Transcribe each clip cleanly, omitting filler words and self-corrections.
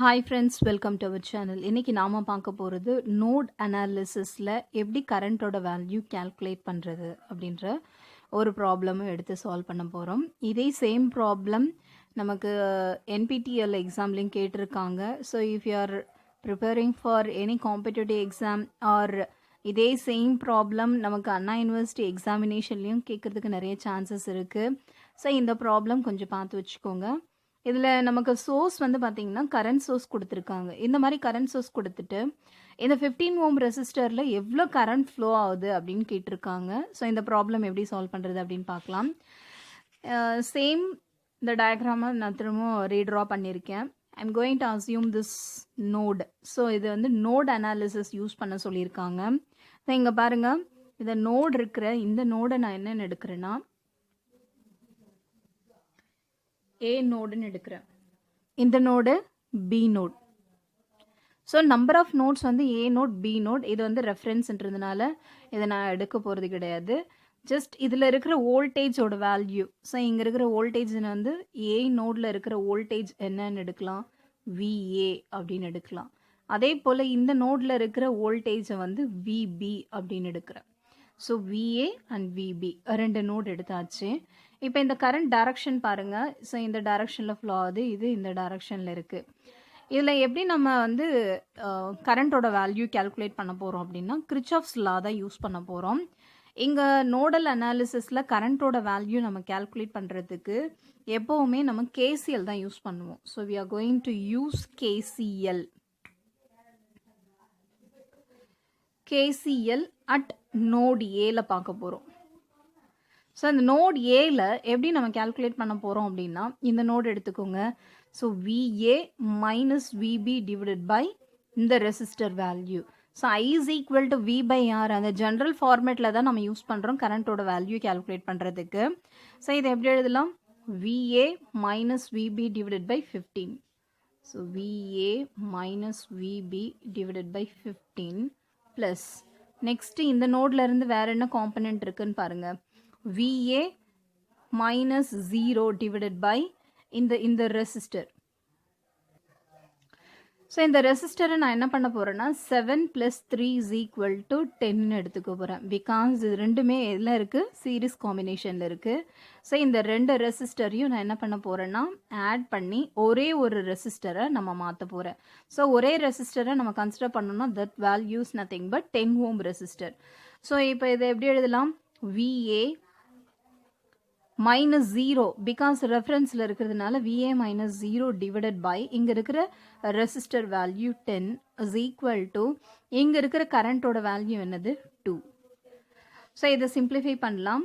Hi friends, welcome to our channel. இன்றைக்கி நாம் பார்க்க போகிறது நோட் அனாலிசிஸில் எப்படி கரண்ட்டோட வேல்யூ கேல்குலேட் பண்ணுறது அப்படின்ற ஒரு ப்ராப்ளமும் எடுத்து சால்வ் பண்ண போகிறோம். இதே சேம் ப்ராப்ளம் நமக்கு என்பிடிஎல் எக்ஸாம்லேயும் கேட்டிருக்காங்க. So if you are preparing for any competitive exam R இதே சேம் ப்ராப்ளம் நமக்கு அண்ணா யூனிவர்சிட்டி எக்ஸாமினேஷன்லேயும் கேட்குறதுக்கு நிறைய சான்சஸ் இருக்குது. ஸோ இந்த ப்ராப்ளம் கொஞ்சம் பார்த்து வச்சுக்கோங்க. இதில் நமக்கு சோர்ஸ் வந்து பார்த்திங்கன்னா கரண்ட் சோர்ஸ் கொடுத்துருக்காங்க. இந்த மாதிரி கரண்ட் சோர்ஸ் கொடுத்துட்டு இந்த 15 ஓம் ரெசிஸ்டரில் எவ்வளோ கரண்ட் ஃப்ளோ ஆகுது அப்படின்னு கேட்டிருக்காங்க. ஸோ இந்த ப்ராப்ளம் எப்படி சால்வ் பண்ணுறது அப்படின்னு பார்க்கலாம். சேம் இந்த டயக்ராமை நான் திரும்பவும் ரீட்ரா பண்ணியிருக்கேன். I am going to assume this node. So இது வந்து நோட் அனாலிசிஸ் யூஸ் பண்ண சொல்லியிருக்காங்க. ஸோ இங்கே பாருங்கள், இந்த நோட் இருக்கிற இந்த நோடை நான் என்னென்னு எடுக்கிறேன்னா ஏ நோடுன்னு எடுக்கிறேன். இந்த node B node. So number of nodes வந்து ஏ நோட் பி நோட். இது வந்து ரெஃபரன்ஸ்ன்றதுனால இதை நான் எடுக்க போகிறது கிடையாது. ஜஸ்ட் இதில் இருக்கிற வோல்டேஜோட வேல்யூ. ஸோ இங்கே இருக்கிற வோல்டேஜ்னு வந்து ஏ நோடில் இருக்கிற வோல்டேஜ் என்னன்னு எடுக்கலாம், விஏ அப்படின்னு எடுக்கலாம். அதே போல் இந்த நோடில் இருக்கிற வோல்டேஜை வந்து விபி அப்படின்னு எடுக்கிறேன். ஸோ விஏ அண்ட் விபி ரெண்டு நோட் எடுத்தாச்சு. இப்போ இந்த கரண்ட் டைரக்ஷன் பாருங்கள். ஸோ இந்த டைரக்ஷனில் ஃப்ளோ ஆகுது, இது இந்த டைரக்ஷனில் இருக்குது. இதில் எப்படி நம்ம வந்து கரண்ட்டோட வேல்யூ கேல்குலேட் பண்ண போகிறோம் அப்படின்னா கிர்ச்சாஃப்ஸ் லா தான் யூஸ் பண்ண போகிறோம். இங்கே நோடல் அனாலிசிஸில் கரண்ட்டோட வேல்யூ நம்ம கேல்குலேட் பண்ணுறதுக்கு எப்போவுமே நம்ம கேசிஎல் தான் யூஸ் பண்ணுவோம். So we are going to use KCL at node ஏல பார்க்க போகிறோம். ஸோ அந்த நோட் ஏல எப்படி நம்ம கேல்குலேட் பண்ண போகிறோம் அப்படின்னா இந்த நோட் எடுத்துக்கோங்க. So VA minus VB divided by இந்த resistor value. So I is equal to V by R. அந்த ஜென்ரல் ஃபார்மேட்டில் தான் நம்ம யூஸ் பண்ணுறோம் கரண்ட்டோட வேல்யூ கேல்குலேட் பண்ணுறதுக்கு. ஸோ இதை எப்படி எழுதலாம், VA minus VB divided by 15. So VA minus VB divided by 15 plus next இந்த நோட்ல இருந்து வேறு என்ன காம்பனண்ட் இருக்குன்னு பாருங்கள். VA minus 0 divided by இந்த ரெசிஸ்டர். ஸோ இந்த ரெசிஸ்டரை நான் என்ன பண்ண போகிறேன்னா 7 + 3 = 10 எடுத்துக்க போகிறேன். பிகாஸ் இது ரெண்டுமே எதில் இருக்குது, சீரிஸ் காம்பினேஷனில் இருக்குது. ஸோ இந்த ரெண்டு ரெசிஸ்டரையும் நான் என்ன பண்ண போகிறேன்னா ஆட் பண்ணி ஒரே ஒரு ரெசிஸ்டரை நம்ம மாற்ற போகிறேன். ஸோ ஒரே ரெசிஸ்டரை நம்ம கன்சிடர் பண்ணோம்னா that values nothing but 10 ohm resistor. So இப்போ இதை எப்படி எழுதலாம், VA மைனஸ் 0 பிகாஸ் ரெஃபரன்ஸில் இருக்கிறதுனால VA மைனஸ் 0 டிவைடட் பை இங்கே இருக்கிற resistor value 10 is equal to இங்கே இருக்கிற கரண்ட்டோட வேல்யூ என்னது 2. ஸோ இதை சிம்பிளிஃபை பண்ணலாம்.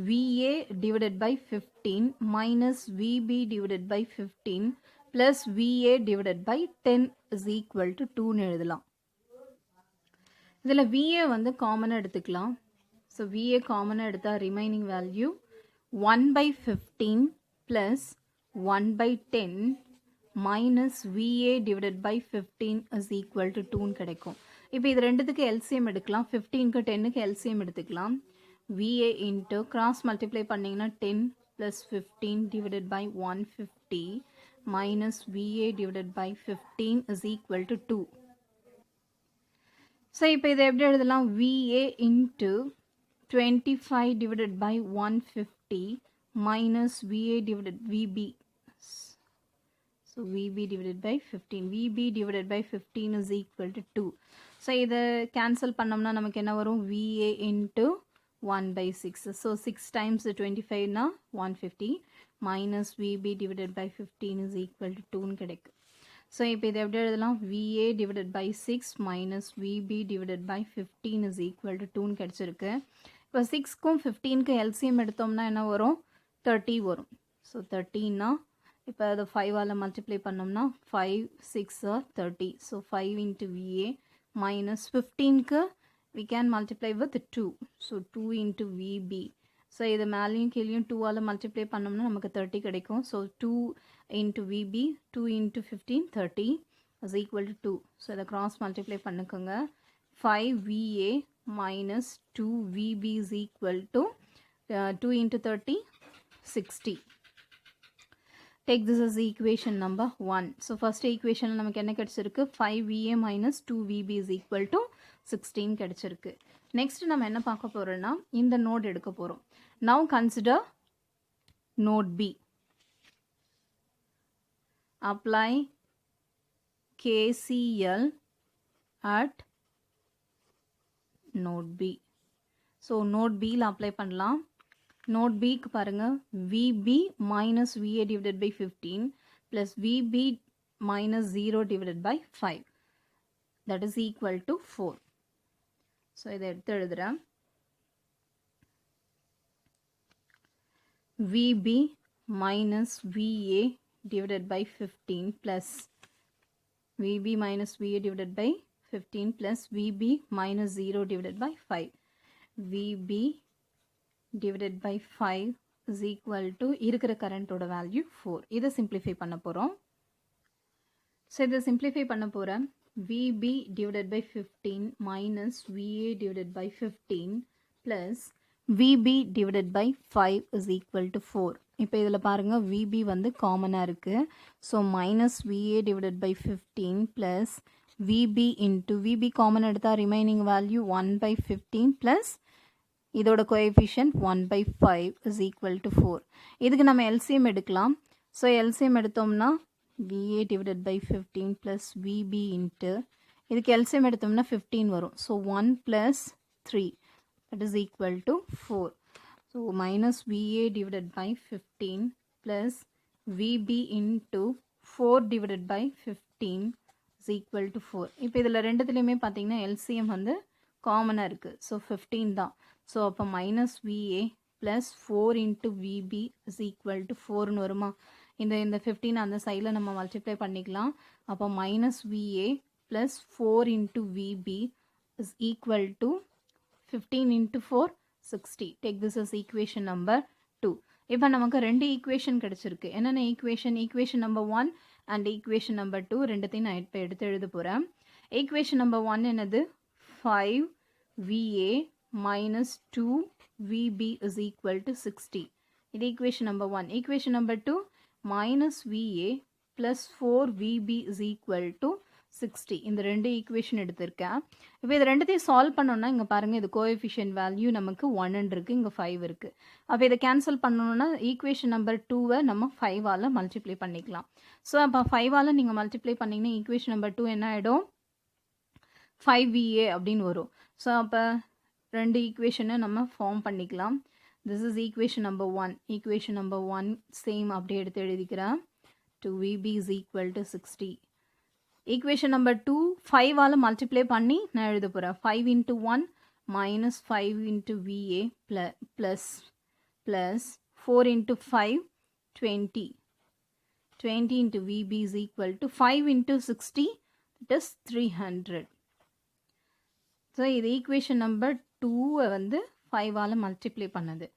VA divided by 15 minus VB divided by 15 plus VA divided by 10 is equal to 2ன்னு எழுதலாம். இதில் VA வந்து காமனாக எடுத்துக்கலாம். ஸோ VA காமனாக எடுத்தால் remaining value 1/15 plus 1/10 minus VA divided by 15 is equal to 2 கிடைக்கும். இப்போ இது ரெண்டுத்துக்கு LCM எடுக்கலாம். 15க்கு 10க்கு LCM எடுத்துக்கலாம். VA into cross multiply பண்ணிங்கன்னா 10 plus 15 divided by 150 minus VA divided by 15 is equal to 2. So இப்போ இதை எப்படி எழுதலாம், VA into 25 divided by 150 minus VA divided VB. So VB divided by 15. VB divided by 15 is equal to 2. So இதை cancel பண்ணோம்னா நமக்கு என்ன வரும், VA into 1/6. So 6 times 25 na 150 minus VB divided by 15 is equal to 2 கிடைக்கும். So இப்போ இதை எப்படி எழுதலாம், VA divided by 6 minus VB divided by 15 is equal to 2 கிடைச்சிருக்கு. இப்போ 6க்கும் 15க்கு LCM எடுத்தோம்னா என்ன வரும், 30 வரும். ஸோ 30னா இப்போ அதை 5ஆல் மல்டிப்ளை பண்ணோம்னா 5 6 30. So 5 into VA minus 15க்கு we can multiply with 2. So 2 into VB. So இது மேலேயும் கீழேயும் 2ஆல் மல்டிப்ளை பண்ணோம்னா நமக்கு 30 கிடைக்கும். So 2 into VB 2 into 15 30 is equal to 2. So இதை கிராஸ் மல்டிப்ளை பண்ணிக்கோங்க. 5 VA minus 2 VB is equal to 2 into 30 60. Take this as equation number 1. So first equation நமக்கு என்ன கிடைச்சிருக்கு 5VA minus 2VB is equal to 16 கிடைச்சிருக்கு. Next நம்ம என்ன பார்க்க போறோம்னா இந்த நோட் எடுக்க போறோம். Now consider node B. Apply KCL at node B. So node B ல apply பண்ணலாம். Node B க்கு பாருங்க VB minus VA divided by 15 plus VB minus 0 divided by 5. That is equal to 4. So இதை எடுத்து எழுதுறேன். VB minus VA divided by 15 plus VB minus VA divided by 15 plus VB minus 0 divided by 5. VB divided by 5 is equal to இருக்கிற கரண்டோட value 4. இதை simplify பண்ண போகிறோம். So இதை simplify பண்ண போகிறேன். VB divided by 15 minus VA divided by 15 plus VB divided by 5 is equal to 4. இப்போ இதில் பாருங்கள் VB வந்து காமனாக இருக்குது. So minus VA divided by 15 plus VB into VB common எடுத்தால் ரிமைனிங் வேல்யூ 1 by 15 plus இதோட coefficient 1 by 5 is equal to 4. இதுக்கு நம்ம LCM எடுக்கலாம். ஸோ LCM எடுத்தோம்னா VA divided by 15 plus VB into இதுக்கு LCM எடுத்தோம்னா 15 வரும். So 1 plus 3 that is equal to 4. So minus VA divided by 15 plus VB into 4 divided by 15 is equal to 4. இப்போ இதில் ரெண்டுத்துலேயுமே பார்த்தீங்கன்னா LCM வந்து காமனாக இருக்குது. ஸோ 15 தான். ஸோ அப்போ minus VA plus 4 into VB is equal to 4ன்னு வருமா? இந்த 15 அந்த சைடில் நம்ம மல்டிப்ளை பண்ணிக்கலாம். அப்போ minus VA plus 4 into VB is equal to 15 into 4 60. Take this is equation number 2. இப்போ நமக்கு ரெண்டு ஈக்குவேஷன் கிடச்சிருக்கு. என்னென்ன equation number 1 and equation number 2 ரெண்டுத்தையும் நான் இப்போ எடுத்து எழுத போகிறேன். ஈக்குவேஷன் நம்பர் 1 என்னது 5VA minus 2VB is equal to 60. இது equation number 1. Equation number 2 minus VA plus 4VB is equal to 60. இந்த ரெண்டு equation எடுத்திருக்கேன். இப்போ இது ரெண்டுத்தையும் சால்வ் பண்ணோம்னா இங்கே பாருங்கள் இது கோஎஃபிஷியன்ட் வேல்யூ நமக்கு 1 இருக்குது, இங்கே 5 இருக்குது. அப்போ இதை கேன்சல் பண்ணணும்னா ஈக்குவேஷன் நம்பர் 2வை நம்ம 5ஆல் மல்டிப்ளை பண்ணிக்கலாம். ஸோ அப்போ 5ஆல் நீங்கள் மல்டிப்ளை பண்ணிங்கன்னா ஈக்குவேஷன் நம்பர் 2 என்ன ஆகிடும் 5VA அப்படின்னு வரும். ஸோ அப்போ ரெண்டு ஈக்குவேஷனை நம்ம ஃபார்ம் பண்ணிக்கலாம். This is equation number 1. Equation number 1 same அப்படியே எடுத்து எழுதிக்கிறேன். 2VB is equal to 60. Equation number 2 5ஆல் மல்டிப்ளை பண்ணி நான் எழுத போகிறேன். 5 into 1 minus 5 into VA plus 4 into 5 20. 20 into VB is equal to 5 into 60 that is 300. So இது ஈக்குவேஷன் நம்பர் 2 வந்து 5ஆல் மல்டிப்ளை பண்ணது.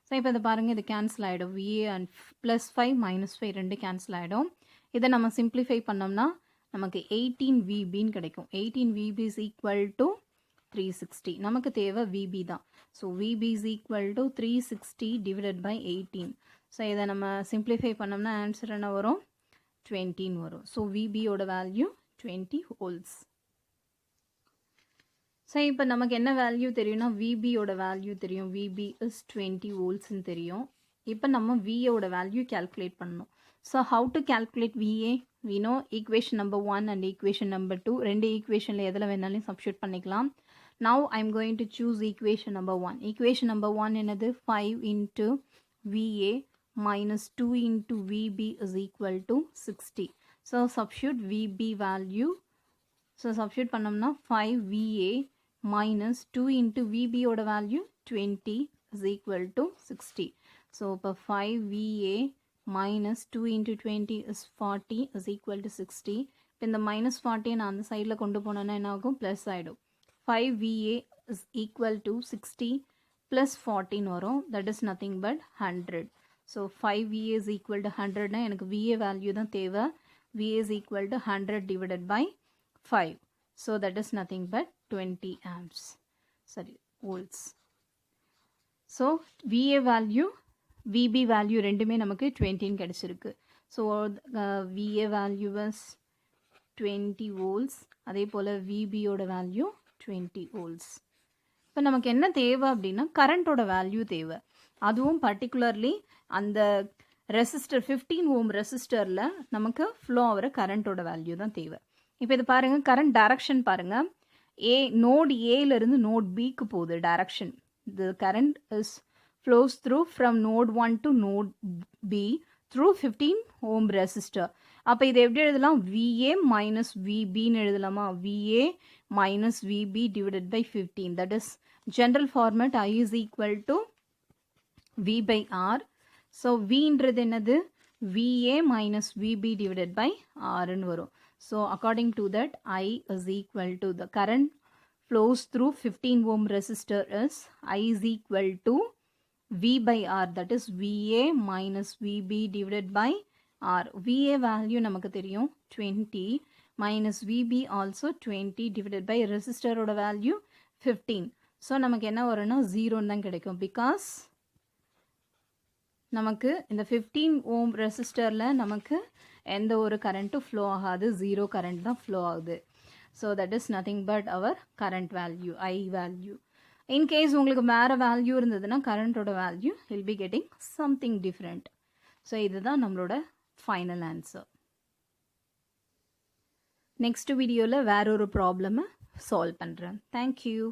ஸோ இப்போ இதை பாருங்கள் இது கேன்சல் ஆகிடும். VA அண்ட் ப்ளஸ் 5 மைனஸ் 5 ரெண்டு கேன்சல் ஆகிடும். இதை நம்ம சிம்பிளிஃபை பண்ணோம்னா நமக்கு 18VBன்னு கிடைக்கும். 18VB is equal to 360. நமக்கு தேவை VB தான். So VB is equal to 360 divided by 18. So இதை நம்ம சிம்பிளிஃபை பண்ணோம்னா ஆன்சர் என்ன வரும் 20 வரும். ஸோ VBயோட வேல்யூ 20 ஹோல்ஸ். ஸோ இப்போ நமக்கு என்ன வேல்யூ தெரியும்னா VBயோட வேல்யூ தெரியும். VB இஸ் 20 வோல்ட்ஸ்ன்னு தெரியும். இப்போ நம்ம VAயோட வேல்யூ கேல்குலேட் பண்ணணும். So how to calculate VA? we know equation number 1 and equation number 2 ரெண்டு ஈக்குவேஷனில் எதில் வேணாலும் சப்ஸ்டியூட் பண்ணிக்கலாம். now I'm going to choose equation number 1. equation number 1 என்னது 5 into VA minus 2 into VB is equal to 60. so substitute VB value. so substitute பண்ணோம்னா 5VA minus 2 into VB ஓட value 20 is equal to 60. so இப்போ 5VA minus 2 into 20 is 40 is equal to 60. இப்போ இந்த minus 40 நான் அந்த சைடில் கொண்டு போனேன்னா என்ன ஆகும் ப்ளஸ் ஆகிடும். 5VA is equal to 60 plus 14 வரும். that is nothing but 100. so 5VA is equal to 100னா எனக்கு VA வேல்யூ தான் தேவை. VA is equal to 100 divided by 5. so that is nothing but 20 amps. sorry volts. so VA value VB value ரெண்டுமே நமக்கு 20 கிடைச்சிருக்கு. So VA value is 20 volts. அதே போல் VBயோட value 20 volts. இப்போ நமக்கு என்ன தேவை அப்படின்னா கரண்ட்டோட வேல்யூ தேவை. அதுவும் பர்டிகுலர்லி அந்த ரெசிஸ்டர் 15 ஓம் ரெசிஸ்டரில் நமக்கு ஃப்ளோ ஆகிற கரண்ட்டோட வேல்யூ தான் தேவை. இப்போ இது பாருங்கள், கரண்ட் டைரக்ஷன் பாருங்கள். நோட் ஏலேருந்து நோட் பிக்கு போகுது direction. The current flows through from node 1 to node B through 15 ohm resistor. அப்போ இது எப்படி எழுதலாம்? VA minus VB ன்னு எழுதலாமா? VA minus VB divided by 15. That is general format. I is equal to V by R. So V ன்றது என்னது? VA minus VB divided by R ன்னு வரும். So according to that, I is equal to the current flows through 15 ohm resistor is I is equal to V by R, that is VA minus VB divided by R. VA value நமக்கு தெரியும் 20 minus VB also 20 divided by resistor ஓட value 15. So நமக்கு என்ன வரும்னா 0 தான் கிடைக்கும். Because நமக்கு இந்த 15 ohm resistorல நமக்கு எந்த ஒரு கரண்ட்டும் ஃப்ளோ ஆகாது, 0 கரண்ட் தான் ஃப்ளோ ஆகுது. So that is nothing but our current value, I value. In case உங்களுக்கு வேறு வேல்யூ இருந்ததுன்னா கரண்ட்டோட value will be getting something different. So இதுதான் நம்மளோட ஃபைனல் ஆன்சர். நெக்ஸ்ட் வீடியோவில் வேற ஒரு ப்ராப்ளமை சால்வ் பண்ணுறேன். தேங்க்யூ.